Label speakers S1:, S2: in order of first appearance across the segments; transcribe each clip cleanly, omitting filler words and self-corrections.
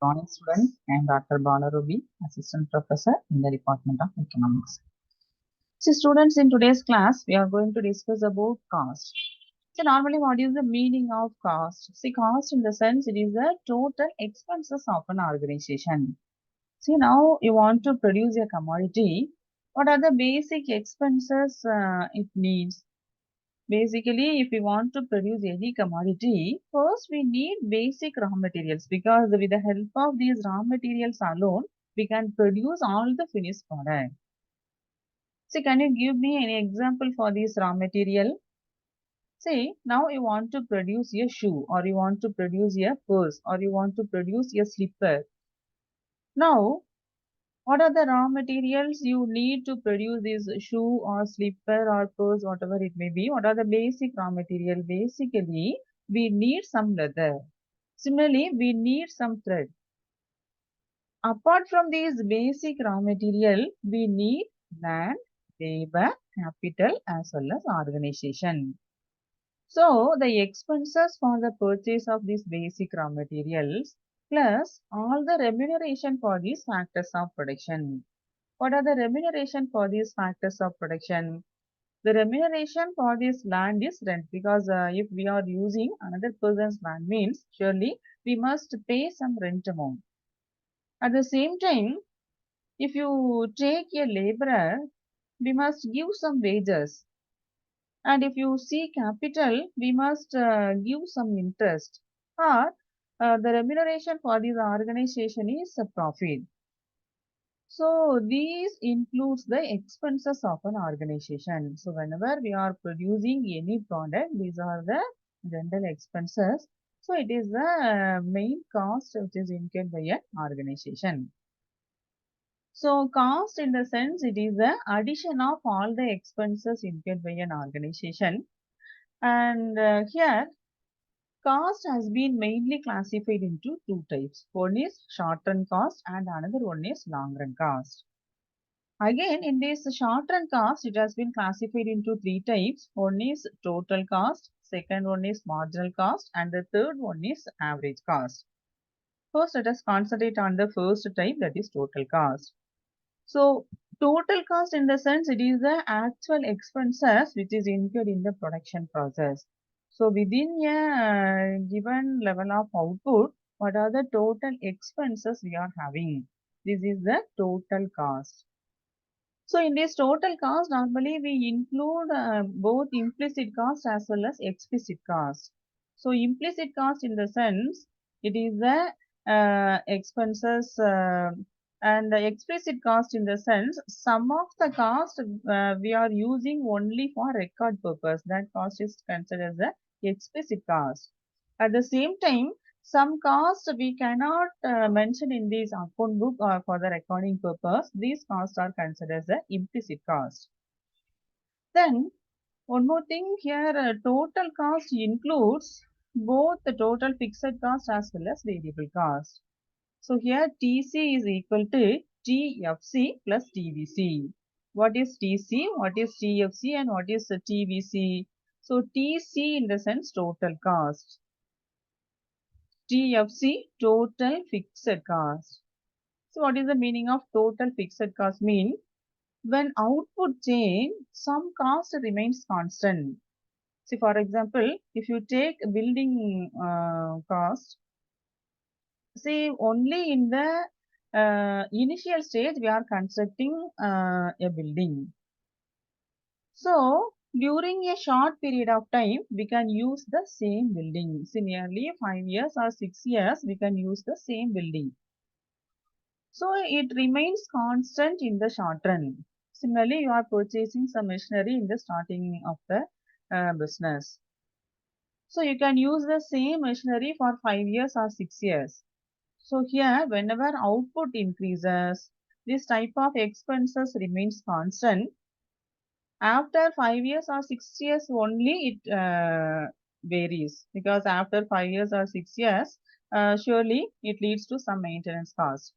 S1: morning, students. I am Dr. Bala Ruby, Assistant Professor in the Department of Economics. So, students, in today's class, we are going to discuss about cost. So, normally, what is the meaning of cost? See, cost in the sense it is the total expenses of an organization. See, now you want to produce a commodity. What are the basic expenses it needs? Basically, if we want to produce any commodity, first we need basic raw materials because with the help of these raw materials alone, we can produce all the finished product. So, can you give me any example for this raw material? Say, now you want to produce a shoe, or you want to produce a purse, or you want to produce a slipper. Now, what are the raw materials you need to produce this shoe or slipper or purse, whatever it may be? What are the basic raw material? Basically, we need some leather. Similarly, we need some thread. Apart from these basic raw material, we need land, labor, capital as well as organization. So, the expenses for the purchase of these basic raw materials plus all the remuneration for these factors of production. What are the remuneration for these factors of production? The remuneration for this land is rent because if we are using another person's land means surely we must pay some rent amount. At the same time, if you take a laborer, we must give some wages. And if you see capital, we must give some interest. Or the remuneration for this organization is a profit. So these includes the expenses of an organization. So whenever we are producing any product, these are the general expenses. So it is the main cost which is incurred by an organization. So cost in the sense it is the addition of all the expenses incurred by an organization. And here cost has been mainly classified into two types. One is short-run cost and another one is long-run cost. Again, in this short-run cost, it has been classified into three types. One is total cost, second one is marginal cost, and the third one is average cost. First, let us concentrate on the first type, that is total cost. So, total cost in the sense it is the actual expenses which is incurred in the production process. So, within a given level of output, what are the total expenses we are having? This is the total cost. So in this total cost, normally we include both implicit cost as well as explicit cost. So implicit cost in the sense it is the expenses and the explicit cost in the sense some of the cost we are using only for record purpose. That cost is considered as the explicit cost. At the same time, some costs we cannot mention in this account book or for the recording purpose. These costs are considered as the implicit cost. Then one more thing here, total cost includes both the total fixed cost as well as variable cost. So here TC is equal to TFC plus TVC. What is TC? What is TFC? And what is TVC? So TC in the sense total cost. TFC, total fixed cost. So what is the meaning of total fixed cost? Mean when output change, some cost remains constant. See, for example, if you take building cost, see only in the initial stage we are constructing a building. So during a short period of time, we can use the same building. See, nearly 5 years or 6 years, we can use the same building. So it remains constant in the short run. Similarly, you are purchasing some machinery in the starting of the business. So you can use the same machinery for 5 years or 6 years. So here, whenever output increases, this type of expenses remains constant. After 5 years or 6 years only it varies because after 5 years or 6 years, surely it leads to some maintenance cost.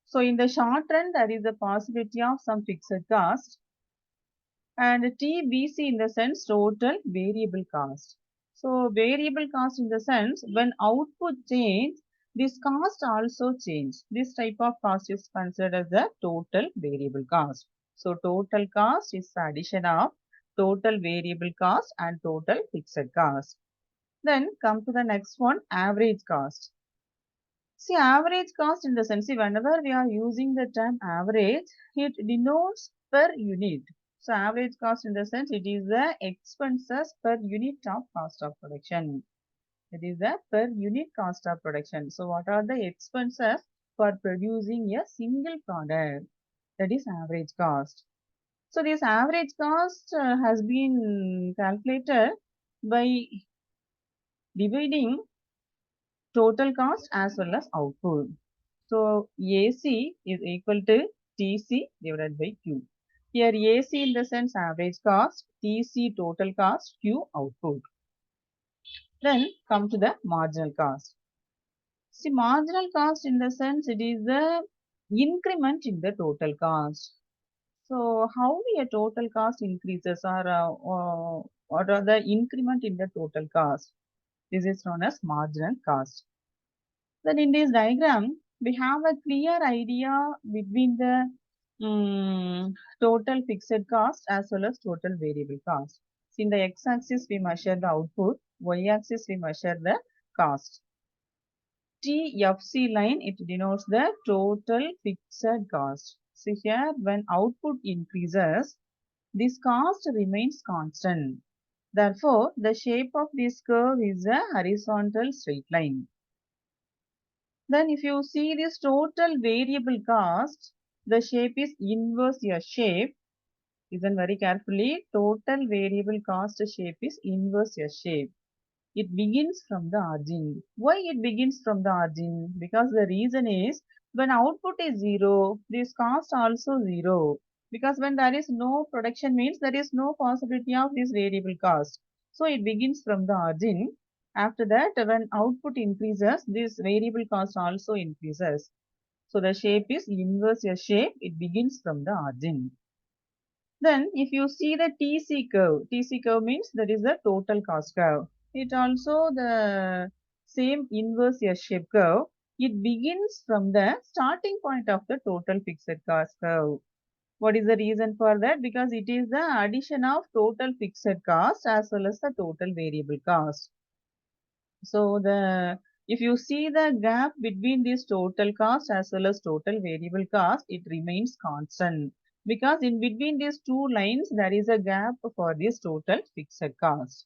S1: So in the short run, there is a possibility of some fixed cost and TBC in the sense total variable cost. So variable cost in the sense when output change, this cost also change. This type of cost is considered as the total variable cost. So total cost is the addition of total variable cost and total fixed cost. Then come to the next one, average cost. See, average cost in the sense, see, whenever we are using the term average, it denotes per unit. So average cost in the sense, it is the expenses per unit of cost of production. It is the per unit cost of production. So what are the expenses for producing a single product? That is average cost. So this average cost has been calculated by dividing total cost as well as output. So AC is equal to TC divided by Q. Here AC in the sense average cost, TC total cost, Q output. Then come to the marginal cost. See, marginal cost in the sense it is the increment in the total cost. So how a total cost increases or what are the increment in the total cost? This is known as marginal cost. Then in this diagram, we have a clear idea between the total fixed cost as well as total variable cost. So in the x-axis, we measure the output, y-axis, we measure the cost. TFC line, it denotes the total fixed cost. So here, when output increases, this cost remains constant. Therefore, the shape of this curve is a horizontal straight line. Then if you see this total variable cost, the shape is inverse your shape. Listen very carefully. Total variable cost shape is inverse your shape. It begins from the origin. Why it begins from the origin? Because the reason is when output is 0, this cost also 0. Because when there is no production means there is no possibility of this variable cost. So it begins from the origin. After that, when output increases, this variable cost also increases. So the shape is inverse your shape. It begins from the origin. Then if you see the TC curve means that is the total cost curve. It also the same inverse S-shape curve. It begins from the starting point of the total fixed cost curve. What is the reason for that? Because it is the addition of total fixed cost as well as the total variable cost. So the if you see the gap between this total cost as well as total variable cost, it remains constant because in between these two lines there is a gap for this total fixed cost.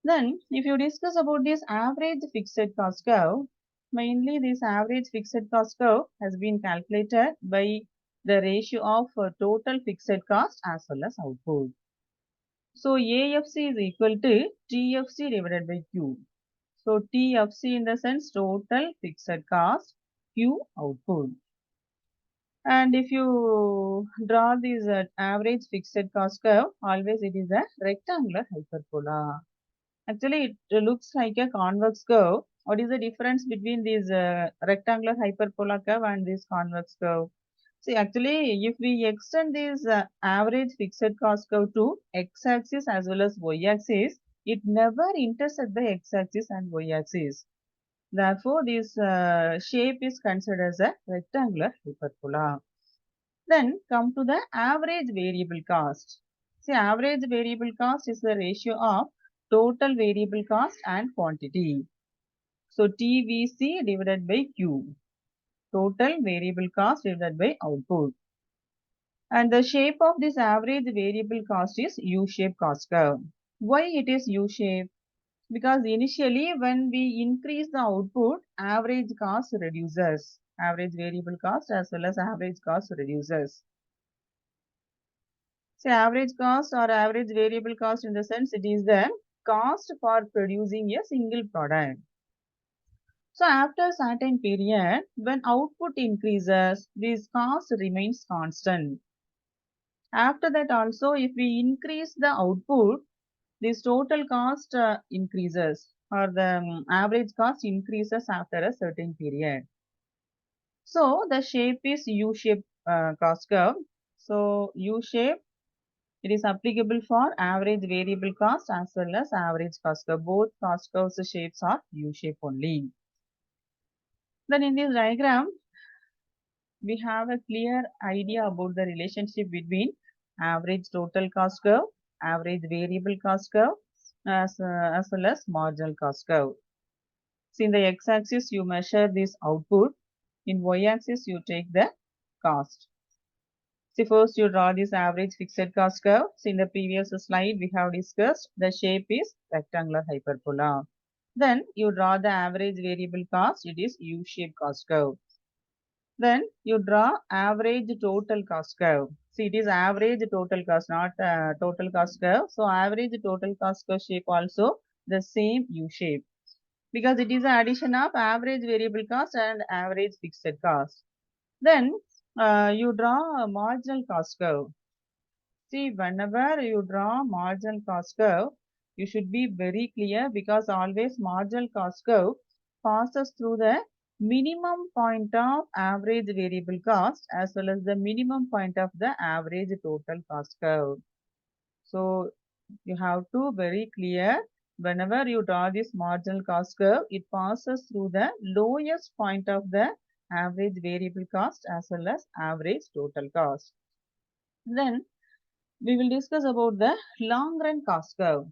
S1: Then if you discuss about this average fixed cost curve, mainly this average fixed cost curve has been calculated by the ratio of total fixed cost as well as output. So AFC is equal to TFC divided by Q. So TFC in the sense total fixed cost, Q output. And if you draw this average fixed cost curve, always it is a rectangular hyperbola. Actually, it looks like a convex curve. What is the difference between this rectangular hyperbola curve and this convex curve? See, actually, if we extend this average fixed cost curve to x-axis as well as y-axis, it never intersects the x-axis and y-axis. Therefore, this shape is considered as a rectangular hyperbola. Then come to the average variable cost. See, average variable cost is the ratio of total variable cost and quantity. So, TVC divided by Q. Total variable cost divided by output. And the shape of this average variable cost is U-shaped cost curve. Why it is U-shape? Because initially when we increase the output, average cost reduces. Average variable cost as well as average cost reduces. So average cost or average variable cost in the sense it is the cost for producing a single product. So after certain period, when output increases, this cost remains constant. After that also, if we increase the output, this total cost increases or the average cost increases after a certain period. So the shape is U-shaped cost curve. So U-shape, it is applicable for average variable cost as well as average cost curve. Both cost curves shapes are U-shape only. Then in this diagram, we have a clear idea about the relationship between average total cost curve, average variable cost curve, as well as marginal cost curve. So in the x-axis, you measure this output. In y-axis, you take the cost. See, first you draw this average fixed cost curve. So in the previous slide, we have discussed the shape is rectangular hyperbola. Then you draw the average variable cost. It is U-shaped cost curve. Then you draw average total cost curve. See, it is average total cost, not total cost curve. So average total cost curve shape also the same U shape, because it is the addition of average variable cost and average fixed cost. Then you draw a marginal cost curve. See, whenever you draw marginal cost curve, you should be very clear, because always marginal cost curve passes through the minimum point of average variable cost as well as the minimum point of the average total cost curve. So you have to very clear, whenever you draw this marginal cost curve, it passes through the lowest point of the average variable cost as well as average total cost. Then we will discuss about the long run cost curve.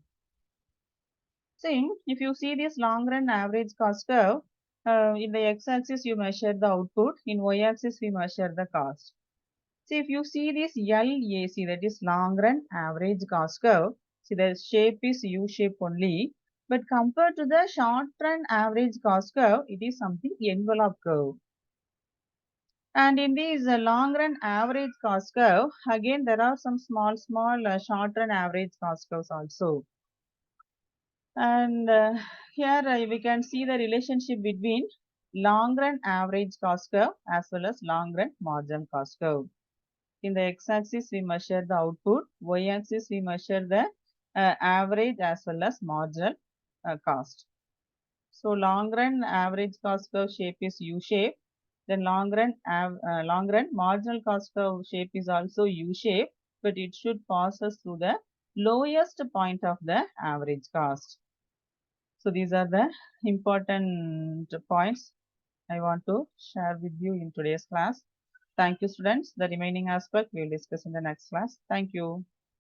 S1: See, if you see this long run average cost curve, in the x-axis you measure the output, in y-axis we measure the cost. See, if you see this LAC, that is long run average cost curve, see the shape is U shape only, but compared to the short run average cost curve, it is something envelope curve. And in this long run average cost curve, again there are some small short run average cost curves also. And here we can see the relationship between long run average cost curve as well as long run marginal cost curve. In the x-axis, we measure the output. Y-axis, we measure the average as well as marginal cost. So long run average cost curve shape is U shape. Then long run marginal cost curve shape is also U shape, but it should pass us through the lowest point of the average cost. So these are the important points I want to share with you in today's class. Thank you, students. The remaining aspect we will discuss in the next class. Thank you.